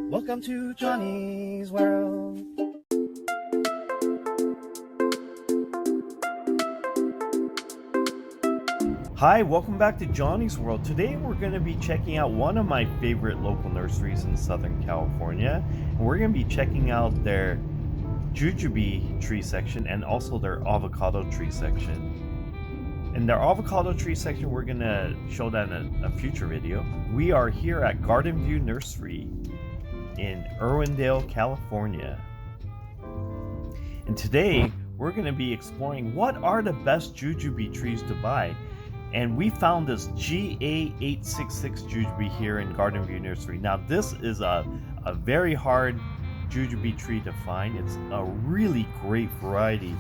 Welcome to Johnny's World. Hi, welcome back to Johnny's World. Today we're going to be checking out one of my favorite local nurseries in Southern California. And we're going to be checking out their Jujube tree section and also their avocado tree section. In their avocado tree section, we're going to show that in a future video. We are here at Garden View Nursery in Irwindale, California. And today we're going to be exploring what are the best Jujube trees to buy. And we found this GA866 Jujube here in Garden View Nursery. Now this is a very hard Jujube tree to find. It's a really great variety.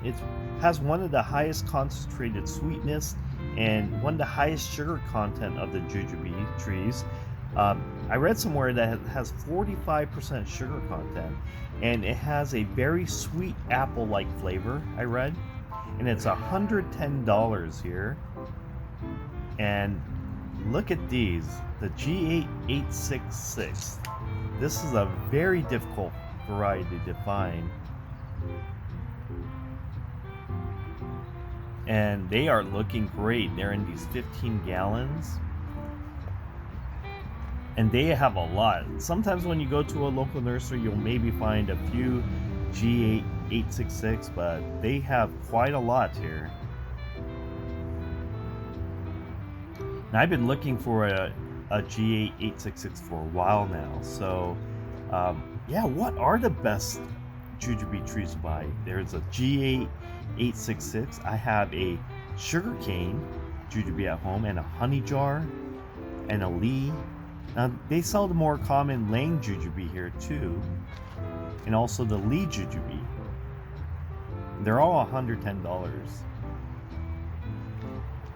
It has one of the highest concentrated sweetness and one of the highest sugar content of the Jujube trees. I read somewhere that it has 45% sugar content, and it has a very sweet apple-like flavor, I read. And it's $110 here. And look at these, the GA866. This is a very difficult variety to find. And they are looking great. They're in these 15 gallons. And they have a lot. Sometimes when you go to a local nursery, you'll maybe find a few GA866, but they have quite a lot here. Now, I've been looking for a GA866 for a while now. So, yeah, what are the best Jujube trees to buy? There's a GA866. I have a sugarcane Jujube at home, and a honey jar, and a Lee. Now, they sell the more common Lang Jujube here too, and also the Lee Jujube. They're all $110.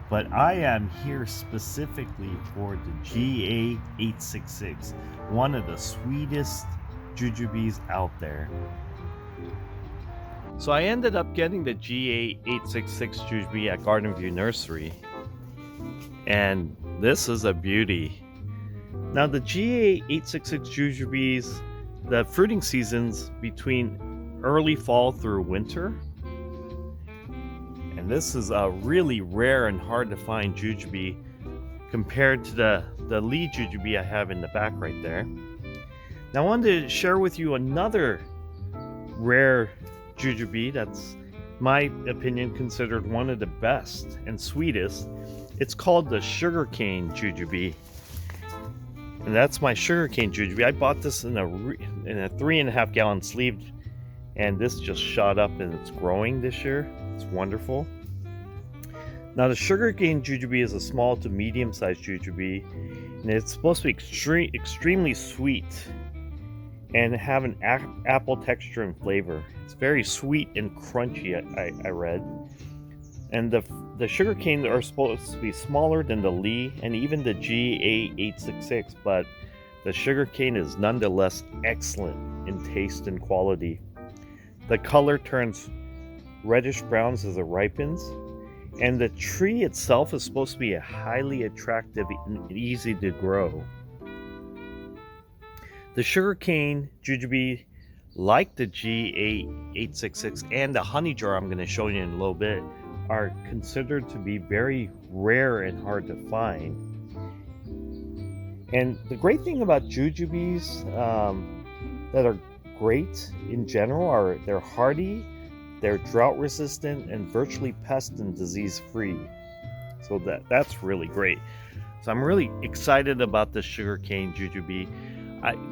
But I am here specifically for the GA866, one of the sweetest Jujubes out there. So I ended up getting the GA866 Jujube at Garden View Nursery, and this is a beauty. Now the GA866 Jujubes, the fruiting seasons between early fall through winter. And this is a really rare and hard to find Jujube compared to the Lee Jujube I have in the back right there. Now I wanted to share with you another rare Jujube that's, in my opinion, considered one of the best and sweetest. It's called the sugarcane Jujube. And that's my sugarcane Jujube. I bought this in a 3.5 gallon sleeve, and this just shot up and it's growing this year. It's wonderful. Now the sugarcane Jujube is a small to medium sized Jujube, and it's supposed to be extremely sweet and have an apple texture and flavor. It's very sweet and crunchy, I read. And the sugarcane are supposed to be smaller than the Lee and even the GA866, but the sugarcane is nonetheless excellent in taste and quality. The color turns reddish browns as it ripens, and the tree itself is supposed to be a highly attractive and easy to grow. The sugarcane Jujube, like the GA866 and the honey jar I'm going to show you in a little bit, are considered to be very rare and hard to find. And the great thing about Jujubes that are great in general are they're hardy, they're drought resistant, and virtually pest and disease free. So that's really great. So I'm really excited about the sugarcane Jujube.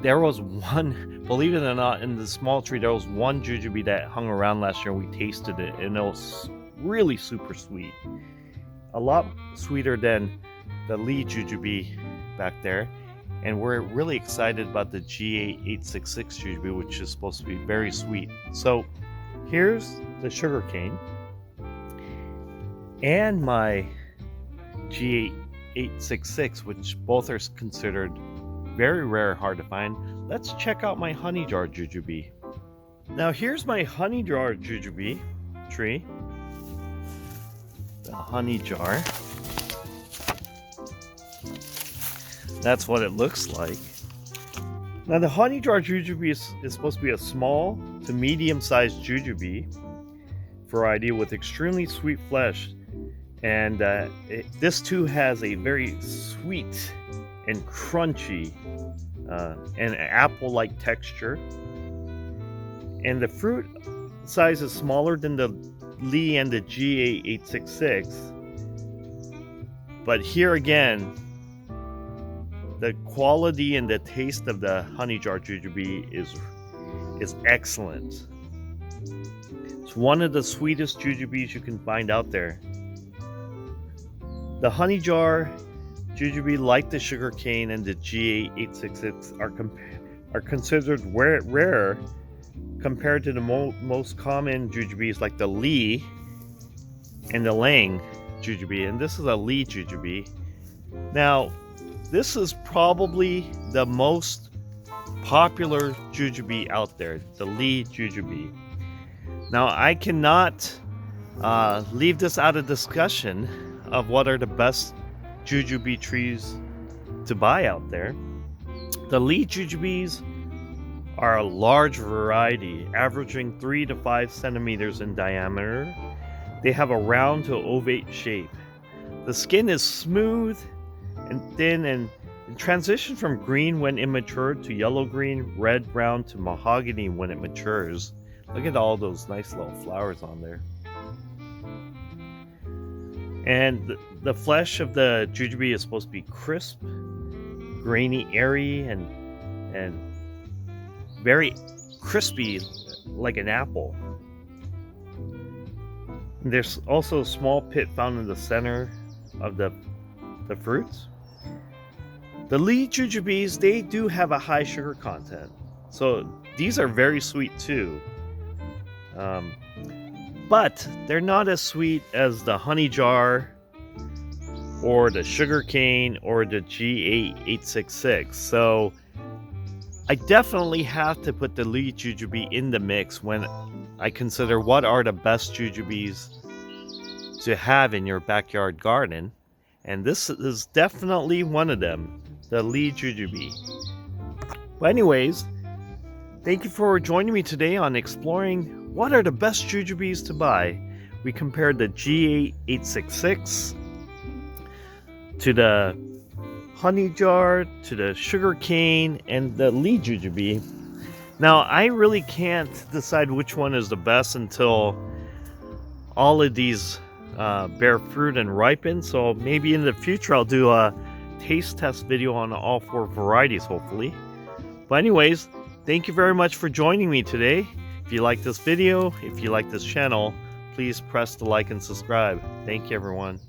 There was one, believe it or not, in the small tree, there was one Jujube that hung around last year, and we tasted it, and it was really super sweet. A lot sweeter than the Lee Jujube back there. And we're really excited about the GA866 Jujube, which is supposed to be very sweet. So here's the sugarcane and my GA866, which both are considered very rare, hard to find. Let's check out my honey jar Jujube. Now here's my honey jar Jujube tree. The honey jar. That's what it looks like. Now the honey jar jujube is supposed to be a small to medium-sized jujube variety with extremely sweet flesh, and this too has a very sweet and crunchy and apple-like texture. And the fruit size is smaller than the Lee and the GA866, but here again, the quality and the taste of the honey jar jujube is excellent. It's one of the sweetest jujubes you can find out there. The honey jar jujube, like the sugar cane and the GA866, are considered rare compared to the most common jujubes like the Lee and the Lang jujube, and this is a Lee jujube. Now, this is probably the most popular jujube out there, the Lee jujube. Now, I cannot leave this out of discussion of what are the best jujube trees to buy out there. The Lee jujubes are a large variety, averaging 3 to 5 centimeters in diameter. They have a round to ovate shape. The skin is smooth and thin and transition from green when immature to yellow-green, red-brown to mahogany when it matures. Look at all those nice little flowers on there. And the flesh of the jujube is supposed to be crisp, grainy, airy, and very crispy like an apple. There's also a small pit found in the center of the fruits. The Lee jujubes, they do have a high sugar content, so these are very sweet too. But they're not as sweet as the honey jar or the sugar cane or the GA866. So I definitely have to put the Lee jujube in the mix when I consider what are the best jujubes to have in your backyard garden. And this is definitely one of them, the Lee jujube. But anyways, thank you for joining me today on exploring what are the best jujubes to buy. We compared the GA866 to the honey jar, to the sugar cane, and the Lee jujube. Now, I really can't decide which one is the best until all of these bear fruit and ripen. So maybe in the future I'll do a taste test video on all 4 varieties, hopefully. But anyways, thank you very much for joining me today. If you like this video, if you like this channel, please press the like and subscribe. Thank you, everyone.